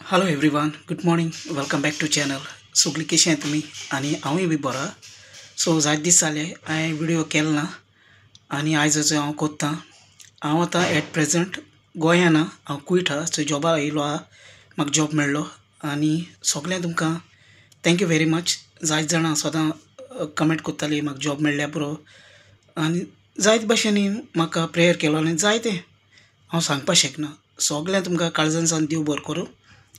Hello everyone, good morning, welcome back to channel. सगळीं कशी आहे तुम्ही? आणि हांवूय बी बरो. सो जायत दीस जाले हांवें विडियो केलो ना आनी आयज हांव कोत्तां. हांव आतां एट प्रेजंट गोंयान ना, हांव क्वीट आहा. सो जॉबा येयलो आहा, म्हाका जॉब मेळ्ळो आनी सगळें तुमकां थँक्यू व्हेरी मच. जायत जाणां सदां कमेंट कोत्तालीं म्हाका जॉब मेळ्ळ्या पुरो आनी जायते भाशेनी म्हाका प्रेयर केलो आनी जायतें हांव सांगपाक शकना. सगळें तुमकां काळजान सावन देव बरें करूं,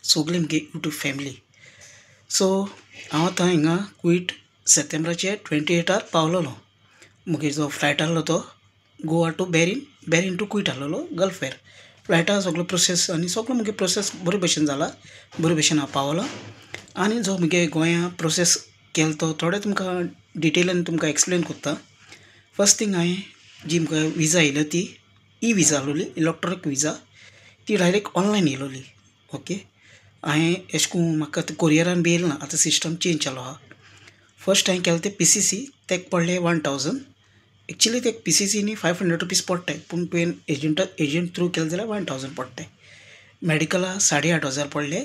सगळीं म्हगे यूट्यूब फॅमिली. सो हांव आतां हिंगा क्वीट सप्टेंबराचे 28 पावलोलो. मुगे जो फ्लायट आहलो तो Goa to Bahrain to Kuwait आहलोलो गल्फ एअर फ्लायटा. सगळो प्रोसेस आनी सगळो मुगे प्रोसेस बरे भशेन जाला, बरे भशेन हांव पावलो. आनी जो मुगे गोंया प्रोसेस केलो तो थोडे तुमकां डिटेलान तुमकां एक्सप्लेन कोत्ता. फर्स्ट थिंग हांवें जी म्हाका विजा येयली ती विजा आहलोली, इलेक्ट्रॉनीक विजा. ती डायरेक्ट ऑनलायन येयलोली. ओके, हांवें अशें करून म्हाका आतां कोरियरान बी येयलो ना, आतां सिस्टम चेंज जालो आहा. फर्स्ट हांवें केलें तें PCC, तेका पडलें 1000. एक्चुली ते PCCनी 500 रुपीज पडटाय, पूण तुवें एजंट थ्रू केलें जाल्यार 1000 पडटाय. मेडिकला 8500 पडले,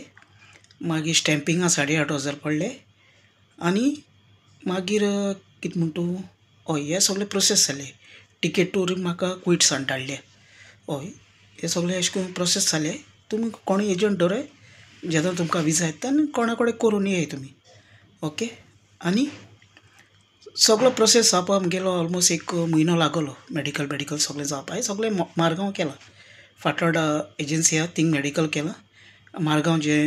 मागीर स्टॅम्पिंगा 8500 पडले आनी मागीर कितें म्हण तूं हय हे सगळे प्रोसेस जाले. टिकेट टूर म्हाका क्वीट सावन धाडले. हय, हे सगळे अशें करून प्रोसेस जाले. तुमी कोणूय एजंट धरय जेन्ना तुमकां विजा येता आनी कोणा कडेन करून येय तुमी. ओके, आनी सगळो प्रोसेस जावपाक म्हगेलो ऑलमोस्ट एक म्हयनो लागलो. मेडिकल सगळें जावपाक हांवें सगळें मारगांव केलां. फातोर्ड एजन्सी आहा थिंग मेडिकल केलां. मारगांव जे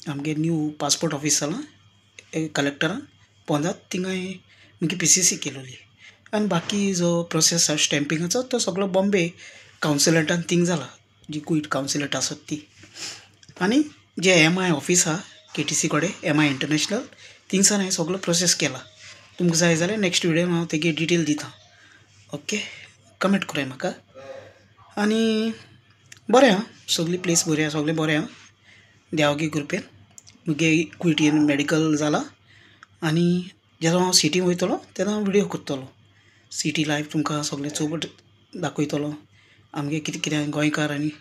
आमगे न्यू पासपोर्ट ऑफीस जालां कलेक्टरान पोंदात, थिंग हांवें मुगे PCC केलोली. आनी बाकी जो प्रोसेस आहा स्टॅम्पिंगाचो तो सगळो बॉम्बे कावन्सिलेटान थिंग जाला, जी क्वीट कावन्सिलेट आसत ती. आनी जे MI ऑफीस आहा KTC कडेन, MI इंटरनॅशनल, थिंगसान हांवें सगळो प्रोसेस केला. तुमकां जाय जाल्यार नेक्स्ट विडियोन हांव तेगे डिटेल दितां. ओके, कमेंट कराय म्हाका. आनी बरें आहा, सगळी प्लेस बरी आहा, सगळें बरें आहा देवागे कृपेन. मुगे क्वीटीन मेडिकल जाला आनी जेन्ना हांव सिटीन वयतलो तेन्ना हांव विडियो कोत्तलो. सिटी लायफ तुमकां सगळें चोपट दाखयतलो. आमगे कितें कितें गोंयकार आनी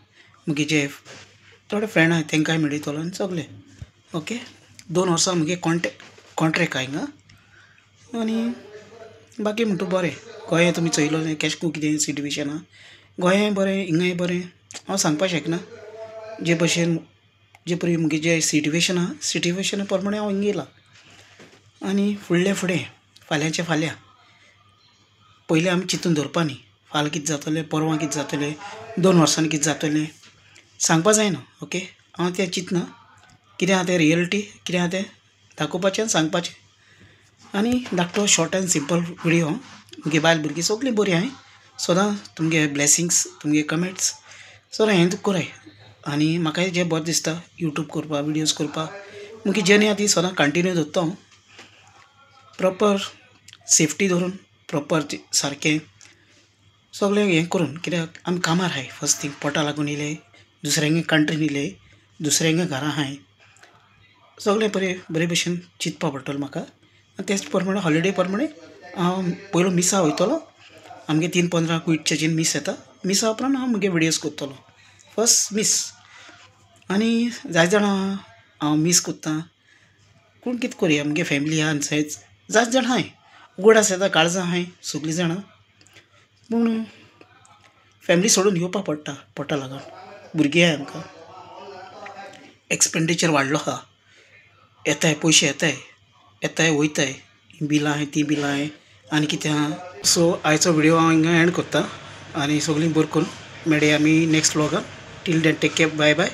मुगे जे थोडे फ्रेंड आहाय तेंकांय मेळयतलो आनी सगळें. ओके, 2 वर्सां मुगे कॉन्ट्रॅक्ट आहा हिंगा. आनी बाकी म्हणटा बरें. गोंया तुमी चयलोलें केश को कितें सिट्युएशन आहा, गोंयाय बरें हिंगाय बरें. हांव सांगपाक शकना जे भशेन जे परी मुगे जे सिट्युएशन आहा सिट्युएशना प्रमाणे हांव हिंगा येयलां. आनी फुडें फाल्यांचे फाल्यां पयलीं आमी चिंतून दवरपा न्ही फाल्यां कितें जातलें, परवां कितें जातलें, 2 वर्सांनी कितें जातलें सांगपा जायना. ओके, हांव तें चिंतना, कितें आहा तें रियलिटी कितें आहा तें दाखोवपाचें आनी सांगपाचें. आनी धाकटो शॉर्ट एंड सिंपल विडियो. मुगे बायल भुरगीं सगळीं बरीं आहाय. सदां तुमगे ब्लेसिंग्स, तुमगे कमेंट्स सदां हें कोराय. आनी म्हाकाय जें बरें दिसता यूट्यूब करपा, विडियोज करपा, मुगे जर्नी आहा ती सदां कंटिन्यू दवरता हांव. प्रॉपर सेफ्टी धरून, प्रॉपर सारकें सगळें हें करून, कित्याक आमी कामार आहाय. फर्स्ट थिंग पोटा लागून येयले, दुसऱ्यांगे कंट्रीन येयले, दुसऱ्यांगे घरां आहाय. सगळें बरे भशेन चिंतपा पडटलें म्हाका. आनी तेच प्रमाणे हॉलिडे प्रमाणे हांव पयलो मिसा वयतलो. आमगे 3-15 क्वीटचे जेन्ना मीस येता, मिसा उपरांत हांव मुगे विडियोज कोत्तलो. फर्स्ट मीस आनी जायत जाणां हांव मीस कोत्तां. पूण कितें करया, मुगे फॅमिली आहा आनी जायत जाण आहाय. उगडास येता, काळजां आहाय सगळीं जाणां. पूण फॅमिली सोडून येवपा पडटा पोटा लागून. भुरगीं आहाय आमकां, एक्सपेंडिचर वाडलो आहा. येताय पयशे येताय वयताय, बिलां आहाय तीं बिलां आहाय आनी कितें आहा. सो आयचो विडियो हांव हिंगा एंड कोत्तां आनी सगळीं बरें करून मेळया आमी नेक्स्ट व्लॉगान. Till then take care, bye bye.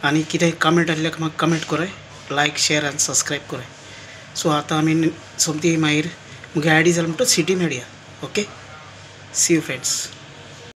आनी कितें कमेंट आहल्यार म्हाका कमेंट कराय, लायक शेअर आनी सबस्क्रायब कराय. सो आतां आमी सोमती मागीर मुगे ID जालें म्हणटच सिटी मेळया. Okay, see you friends.